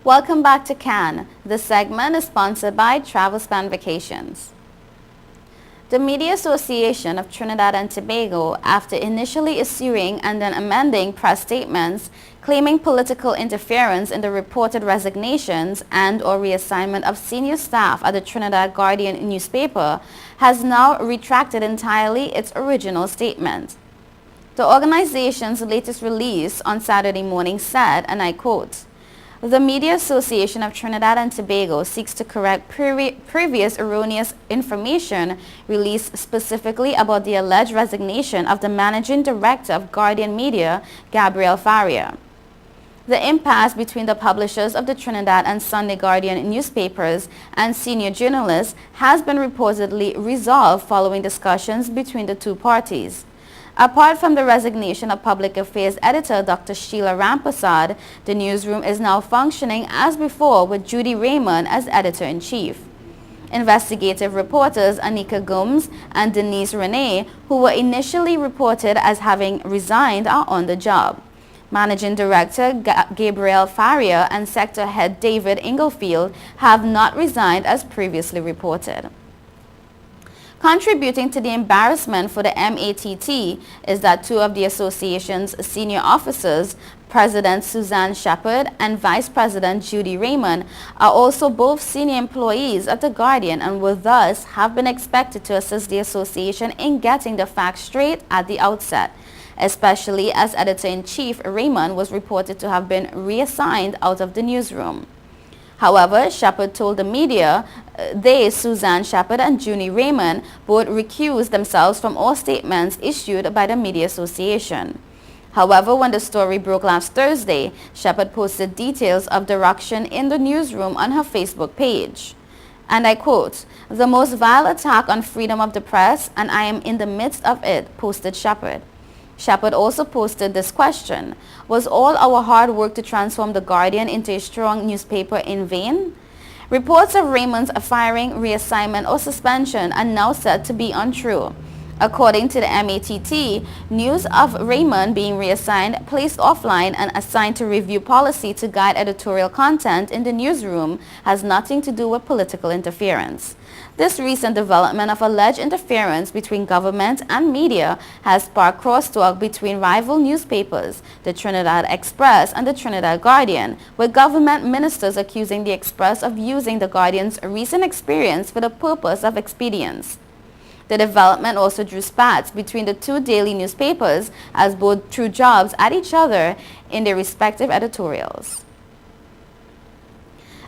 Welcome back to Cannes. This segment is sponsored by TravelSpan Vacations. The Media Association of Trinidad and Tobago, after initially issuing and then amending press statements claiming political interference in the reported resignations and/or reassignment of senior staff at the Trinidad Guardian newspaper, has now retracted entirely its original statement. The organization's latest release on Saturday morning said, and I quote, "The Media Association of Trinidad and Tobago seeks to correct previous erroneous information released specifically about the alleged resignation of the Managing Director of Guardian Media, Gabriel Faria. The impasse between the publishers of the Trinidad and Sunday Guardian newspapers and senior journalists has been reportedly resolved following discussions between the two parties. Apart from the resignation of Public Affairs Editor Dr. Sheila Rampasad, the newsroom is now functioning as before with Judy Raymond as Editor-in-Chief. Investigative reporters Anika Gomes and Denise Renee, who were initially reported as having resigned, are on the job. Managing Director Gabriel Faria and Sector Head David Inglefield have not resigned as previously reported." Contributing to the embarrassment for the MATT is that two of the association's senior officers, President Suzanne Shepherd and Vice President Judy Raymond, are also both senior employees at The Guardian and will thus have been expected to assist the association in getting the facts straight at the outset, especially as Editor-in-Chief Raymond was reported to have been reassigned out of the newsroom. However, Shepherd told the media Suzanne Shepherd and Judy Raymond, both recused themselves from all statements issued by the Media Association. However, when the story broke last Thursday, Shepherd posted details of the ruction in the newsroom on her Facebook page. And I quote, "The most vile attack on freedom of the press, and I am in the midst of it," posted Shepherd. Shepherd also posted this question: "Was all our hard work to transform The Guardian into a strong newspaper in vain?" Reports of Raymond's firing, reassignment, or suspension are now said to be untrue. According to the MATT, news of Raymond being reassigned, placed offline, and assigned to review policy to guide editorial content in the newsroom has nothing to do with political interference. This recent development of alleged interference between government and media has sparked crosstalk between rival newspapers, the Trinidad Express and the Trinidad Guardian, with government ministers accusing the Express of using the Guardian's recent experience for the purpose of expedience. The development also drew spats between the two daily newspapers as both threw jobs at each other in their respective editorials.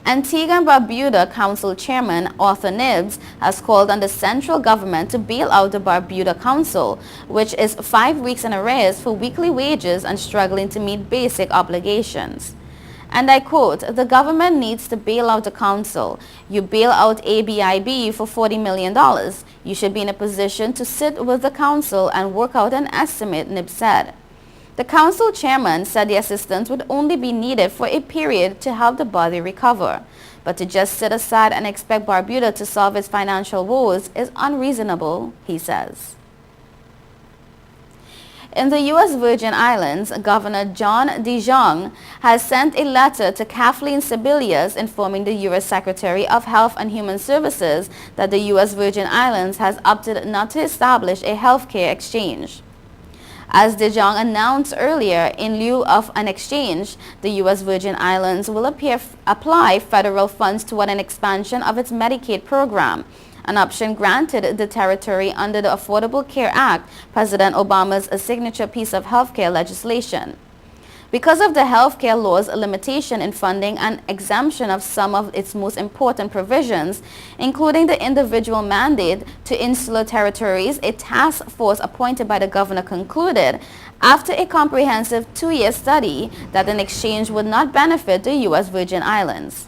Antigua and Barbuda Council Chairman Arthur Nibbs has called on the central government to bail out the Barbuda Council, which is 5 weeks in arrears for weekly wages and struggling to meet basic obligations. And I quote, "The government needs to bail out the council. You bail out ABIB for $40 million. You should be in a position to sit with the council and work out an estimate," Nibbs said. The council chairman said the assistance would only be needed for a period to help the body recover. But to just sit aside and expect Barbuda to solve its financial woes is unreasonable, he says. In the U.S. Virgin Islands, Governor John DeJong has sent a letter to Kathleen Sebelius informing the U.S. Secretary of Health and Human Services that the U.S. Virgin Islands has opted not to establish a healthcare exchange. As DeJong announced earlier, in lieu of an exchange, the U.S. Virgin Islands will apply federal funds toward an expansion of its Medicaid program, an option granted the territory under the Affordable Care Act, President Obama's signature piece of healthcare legislation. Because of the healthcare law's limitation in funding and exemption of some of its most important provisions, including the individual mandate to insular territories, a task force appointed by the governor concluded, after a comprehensive 2-year study, that an exchange would not benefit the U.S. Virgin Islands.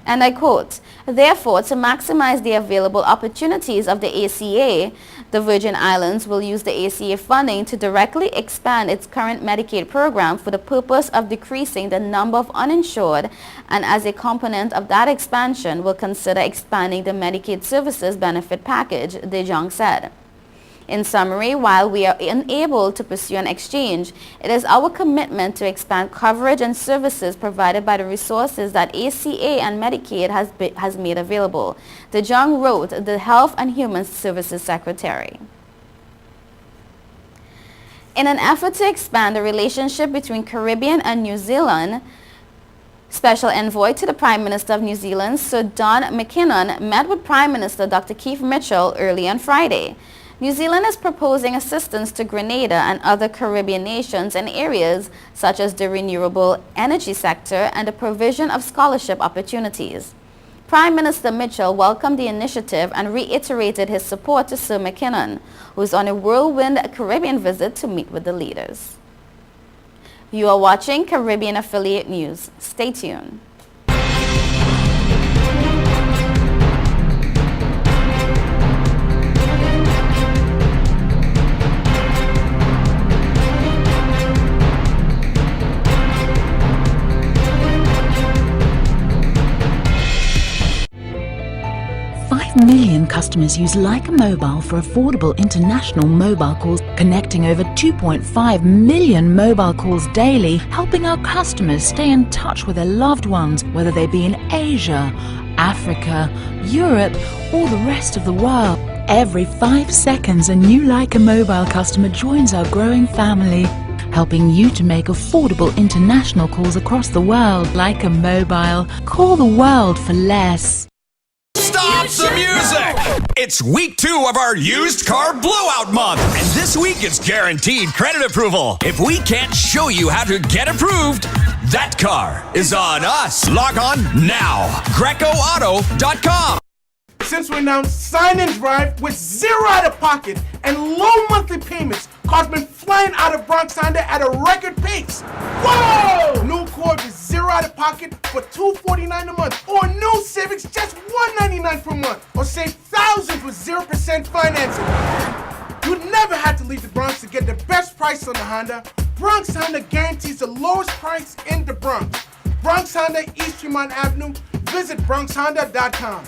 And I quote, "Therefore, to maximize the available opportunities of the ACA, the Virgin Islands will use the ACA funding to directly expand its current Medicaid program for the purpose of decreasing the number of uninsured, and as a component of that expansion will consider expanding the Medicaid services benefit package," DeJong said. In summary, while we are unable to pursue an exchange, it is our commitment to expand coverage and services provided by the resources that ACA and Medicaid has made available, DeJong wrote, the Health and Human Services Secretary. In an effort to expand the relationship between Caribbean and New Zealand, Special Envoy to the Prime Minister of New Zealand, Sir Don McKinnon, met with Prime Minister Dr. Keith Mitchell early on Friday. New Zealand is proposing assistance to Grenada and other Caribbean nations in areas such as the renewable energy sector and the provision of scholarship opportunities. Prime Minister Mitchell welcomed the initiative and reiterated his support to Sir McKinnon, who is on a whirlwind Caribbean visit to meet with the leaders. You are watching Caribbean Affiliate News. Stay tuned. 5 million customers use Leica Mobile for affordable international mobile calls, connecting over 2.5 million mobile calls daily, helping our customers stay in touch with their loved ones, whether they be in Asia, Africa, Europe, or the rest of the world. Every 5 seconds, a new Leica Mobile customer joins our growing family, helping you to make affordable international calls across the world. Leica Mobile. Call the world for less. Stop the music! It's week 2 of our used car blowout month, and this week it's guaranteed credit approval. If we can't show you how to get approved, that car is on us. Log on now. GrecoAuto.com. Since we announced Sign and Drive with 0 out-of-pocket and low monthly payments, cars been flying out of Bronx Honda at a record pace. Whoa! New Accord with 0 out-of-pocket for $249 a month, or new Civics just $199 per month, or save thousands with 0% financing. You never had to leave the Bronx to get the best price on the Honda. Bronx Honda guarantees the lowest price in the Bronx. Bronx Honda, East Tremont Avenue. Visit BronxHonda.com.